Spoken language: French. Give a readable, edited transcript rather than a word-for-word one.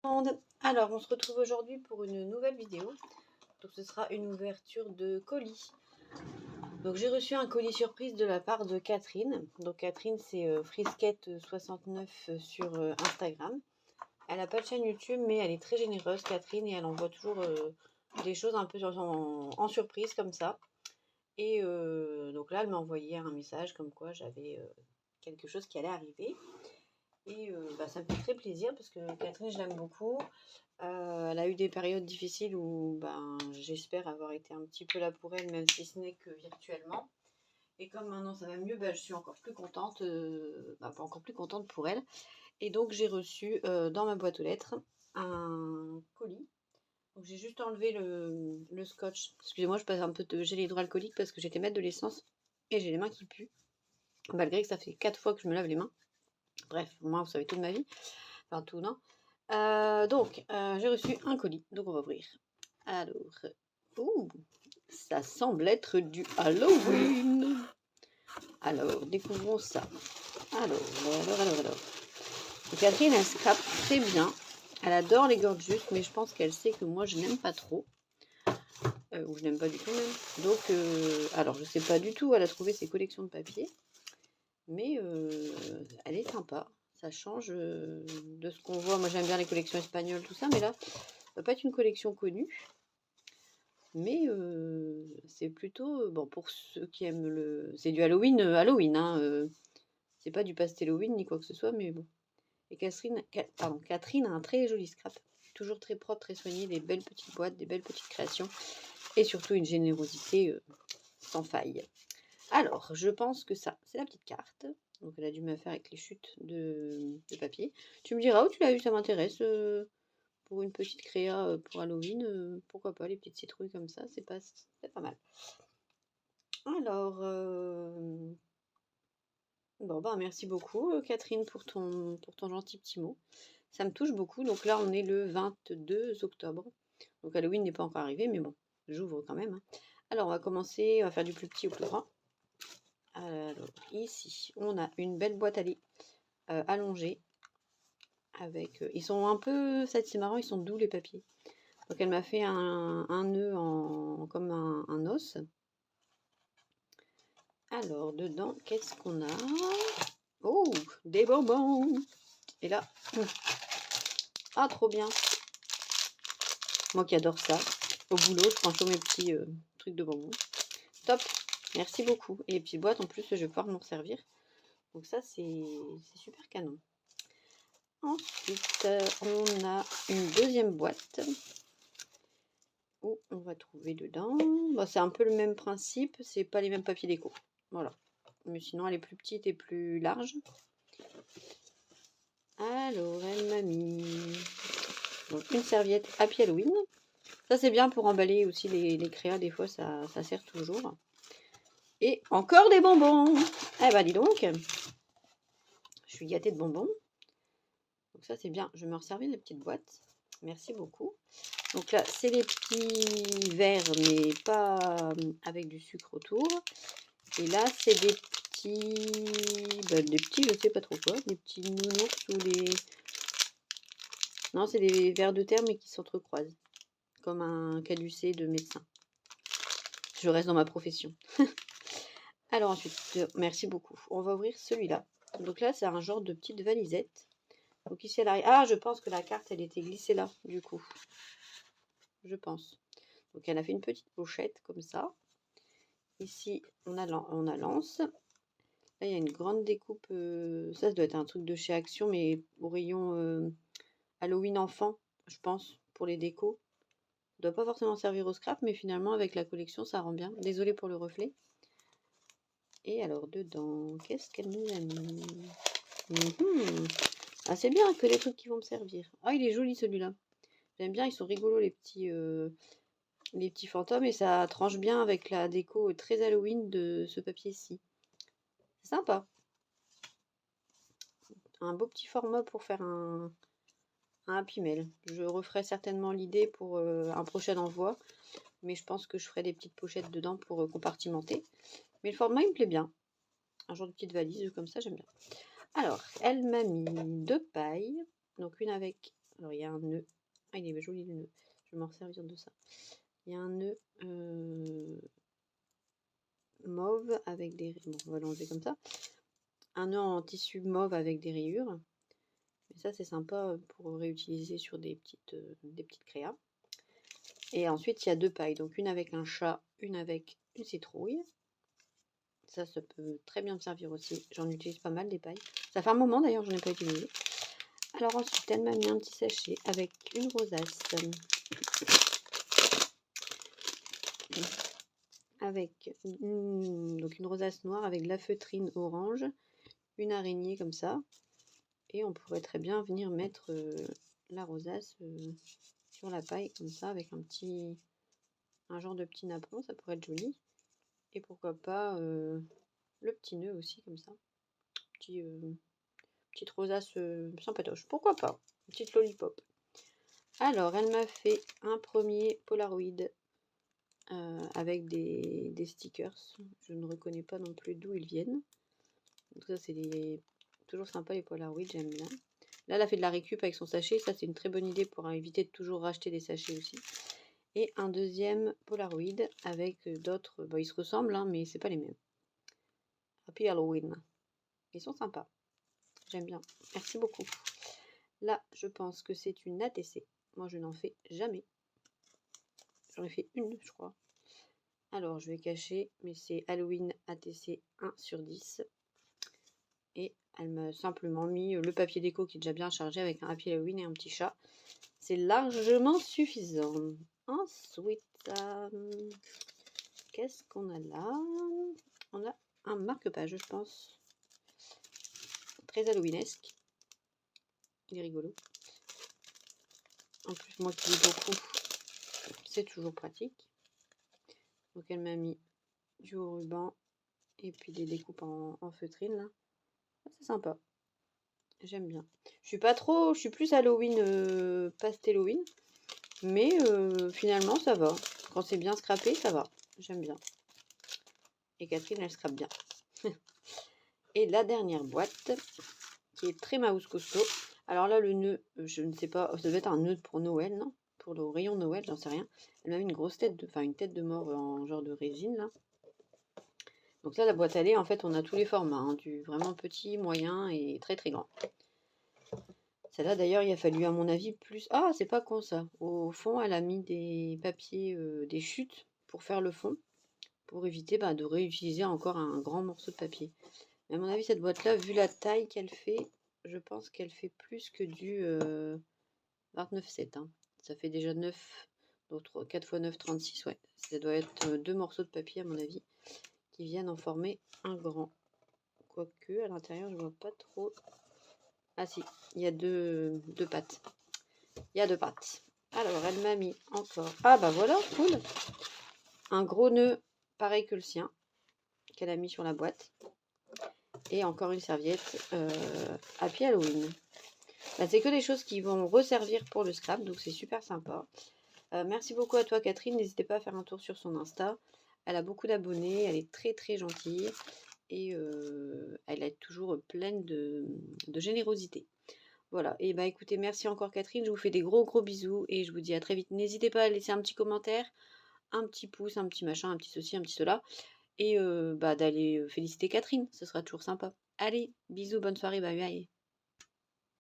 Alors, on se retrouve aujourd'hui pour une nouvelle vidéo. Donc, ce sera une ouverture de colis. Donc, j'ai reçu un colis surprise de la part de Catherine. Donc, Catherine, c'est Frisquette69 sur Instagram. Elle n'a pas de chaîne YouTube, mais elle est très généreuse, Catherine, et elle envoie toujours des choses un peu en surprise comme ça. Et donc là, elle m'a envoyé un message comme quoi j'avais quelque chose qui allait arriver. Et ça me fait très plaisir parce que Catherine, je l'aime beaucoup. Elle a eu des périodes difficiles où j'espère avoir été un petit peu là pour elle, même si ce n'est que virtuellement. Et comme maintenant ça va mieux, je suis encore plus contente, pas encore plus contente pour elle. Et donc j'ai reçu dans ma boîte aux lettres un colis. Donc j'ai juste enlevé le scotch. Excusez-moi, je passe un peu de gel hydroalcoolique parce que j'étais mettre de l'essence et j'ai les mains qui puent. Malgré que ça fait 4 fois que je me lave les mains. Bref, moi vous savez tout de ma vie. Enfin tout, non. J'ai reçu un colis, donc on va ouvrir. Alors, ça semble être du Halloween. Alors, découvrons ça. Alors. Donc, Catherine, elle scrape très bien. Elle adore les gorgeous, mais je pense qu'elle sait que moi, je n'aime pas trop. Ou je n'aime pas du tout même. Donc, alors, je sais pas du tout, elle a trouvé ses collections de papier. Mais elle est sympa. Ça change de ce qu'on voit. Moi, j'aime bien les collections espagnoles, tout ça, mais là, ça va pas être une collection connue. Mais c'est plutôt, bon, pour ceux qui aiment le... C'est du Halloween, hein, c'est pas du pastel Halloween ni quoi que ce soit, mais bon. Et Catherine a un très joli scrap. Toujours très propre, très soigné, des belles petites boîtes, des belles petites créations. Et surtout une générosité sans faille. Alors, je pense que ça, c'est la petite carte. Donc elle a dû me faire avec les chutes de papier. Tu me diras où tu l'as eu, ça m'intéresse. Pour une petite créa pour Halloween, pourquoi pas, les petites citrouilles comme ça, c'est pas mal. Alors, merci beaucoup Catherine pour ton gentil petit mot. Ça me touche beaucoup. Donc là, on est le 22 octobre. Donc Halloween n'est pas encore arrivé, mais bon, j'ouvre quand même. Hein. Alors, on va commencer, on va faire du plus petit au plus grand. Alors, ici, on a une belle boîte à lit allongée. Avec, ils sont un peu, ça c'est marrant, ils sont doux les papiers. Donc elle m'a fait un nœud comme un os. Alors, dedans, qu'est-ce qu'on a? Oh, des bonbons! Et là, ah, trop bien! Moi qui adore ça. Au boulot, je prends toujours mes petits trucs de bonbons. Top! Merci beaucoup. Et les petites boîtes, en plus, je vais pouvoir m'en servir. Donc ça, c'est super canon. Ensuite, on a une deuxième boîte. Où on va trouver dedans. C'est un peu le même principe, c'est pas les mêmes papiers déco. Voilà. Mais sinon, elle est plus petite et plus large. Alors, elle m'a mis donc, une serviette Happy Halloween. Ça, c'est bien pour emballer aussi les créas. Des fois, ça sert toujours. Et encore des bonbons. Eh ben, dis donc. Je suis gâtée de bonbons. Donc ça, c'est bien. Je vais me resservir les petites boîtes. Merci beaucoup. Donc là, c'est les petits verres, mais pas avec du sucre autour. Et là, c'est des petits, je sais pas trop quoi, des petits nounours ou des... Non, c'est des vers de terre, mais qui s'entrecroisent, comme un caducée de médecin. Je reste dans ma profession. Alors ensuite, merci beaucoup. On va ouvrir celui-là. Donc là, c'est un genre de petite valisette. Donc ici, à l'arrière... Ah, je pense que la carte, elle était glissée là, du coup. Je pense. Donc elle a fait une petite pochette, comme ça. Ici, on a l'anse. Là, il y a une grande découpe. Ça doit être un truc de chez Action, mais au rayon Halloween enfant, je pense, pour les décos. Ça doit pas forcément servir au scrap, mais finalement, avec la collection, ça rend bien. Désolée pour le reflet. Et alors, dedans, qu'est-ce qu'elle nous a mis? Ah, c'est bien que les trucs qui vont me servir. Ah, il est joli celui-là. J'aime bien, ils sont rigolos les petits fantômes et ça tranche bien avec la déco très Halloween de ce papier-ci. C'est sympa. Un beau petit format pour faire un Happy Mail. Je referai certainement l'idée pour un prochain envoi, mais je pense que je ferai des petites pochettes dedans pour compartimenter. Mais le format, il me plaît bien. Un genre de petite valise comme ça, j'aime bien. Alors, elle m'a mis 2 pailles, donc une avec Alors il y a un nœud. Ah, il est joli le nœud. Je vais m'en servir de ça. Il y a un nœud mauve avec des... Bon, on va l'enlever comme ça. Un nœud en tissu mauve avec des rayures. Et ça, c'est sympa pour réutiliser sur des petites créas. Et ensuite, il y a 2 pailles. Donc, une avec un chat, une avec une citrouille. Ça peut très bien me servir aussi. J'en utilise pas mal des pailles. Ça fait un moment d'ailleurs, j'en ai pas utilisé. Alors ensuite, elle m'a mis un petit sachet avec une rosace. Avec donc une rosace noire avec de la feutrine orange. Une araignée comme ça. Et on pourrait très bien venir mettre la rosace sur la paille comme ça avec un genre de petit napperon, ça pourrait être joli. Et pourquoi pas le petit nœud aussi comme ça. Petite rosace sympatoche, pourquoi pas. Une petite lollipop. Alors elle m'a fait un premier Polaroid avec des stickers. Je ne reconnais pas non plus d'où ils viennent. Donc ça c'est toujours sympa les Polaroid, j'aime bien. Là, elle a fait de la récup avec son sachet. Ça, c'est une très bonne idée pour éviter de toujours racheter des sachets aussi. Et un deuxième Polaroid avec d'autres. Bon, ils se ressemblent, hein, mais c'est pas les mêmes. Happy Halloween. Ils sont sympas. J'aime bien. Merci beaucoup. Là, je pense que c'est une ATC. Moi, je n'en fais jamais. J'en ai fait une, je crois. Alors, je vais cacher, mais c'est Halloween ATC 1/10. Et elle m'a simplement mis le papier déco qui est déjà bien chargé avec un Happy Halloween et un petit chat. C'est largement suffisant. Ensuite, qu'est-ce qu'on a là? On a un marque-page, je pense. Très halloweenesque. Il est rigolo. En plus, moi qui lis beaucoup, c'est toujours pratique. Donc, elle m'a mis du ruban et puis des découpes en feutrine, là. C'est sympa. J'aime bien. Je suis plus Halloween, pastel-Halloween. Mais finalement, ça va. Quand c'est bien scrappé, ça va. J'aime bien. Et Catherine, elle scrape bien. Et la dernière boîte, qui est très mouse costaud. Alors là, le nœud, je ne sais pas, ça doit être un nœud pour Noël, non? Pour le rayon Noël, j'en sais rien. Elle m'a mis une grosse tête, une tête de mort en genre de résine, là. Donc là, la boîte à lait, en fait, on a tous les formats, hein, du vraiment petit, moyen et très très grand. Celle-là, d'ailleurs, il a fallu, à mon avis, plus... Ah, c'est pas con, ça. Au fond, elle a mis des papiers, des chutes pour faire le fond, pour éviter de réutiliser encore un grand morceau de papier. Mais à mon avis, cette boîte-là, vu la taille qu'elle fait, je pense qu'elle fait plus que du 29,7. Hein. Ça fait déjà 9, donc 4 x 9, 36, ouais. Ça doit être 2 morceaux de papier, à mon avis, qui viennent en former un grand. Quoique, à l'intérieur, je vois pas trop... Ah si, il y a deux pattes. Il y a 2 pattes. Alors, elle m'a mis encore... Ah bah voilà, cool. Un gros nœud, pareil que le sien, qu'elle a mis sur la boîte. Et encore une serviette Happy Halloween. C'est que des choses qui vont resservir pour le scrap, donc c'est super sympa. Merci beaucoup à toi Catherine, n'hésitez pas à faire un tour sur son Insta. Elle a beaucoup d'abonnés, elle est très très gentille et elle est toujours pleine de générosité. Voilà, et écoutez, merci encore Catherine, je vous fais des gros bisous et je vous dis à très vite. N'hésitez pas à laisser un petit commentaire, un petit pouce, un petit machin, un petit ceci, un petit cela. Et d'aller féliciter Catherine, ce sera toujours sympa. Allez, bisous, bonne soirée, bye bye.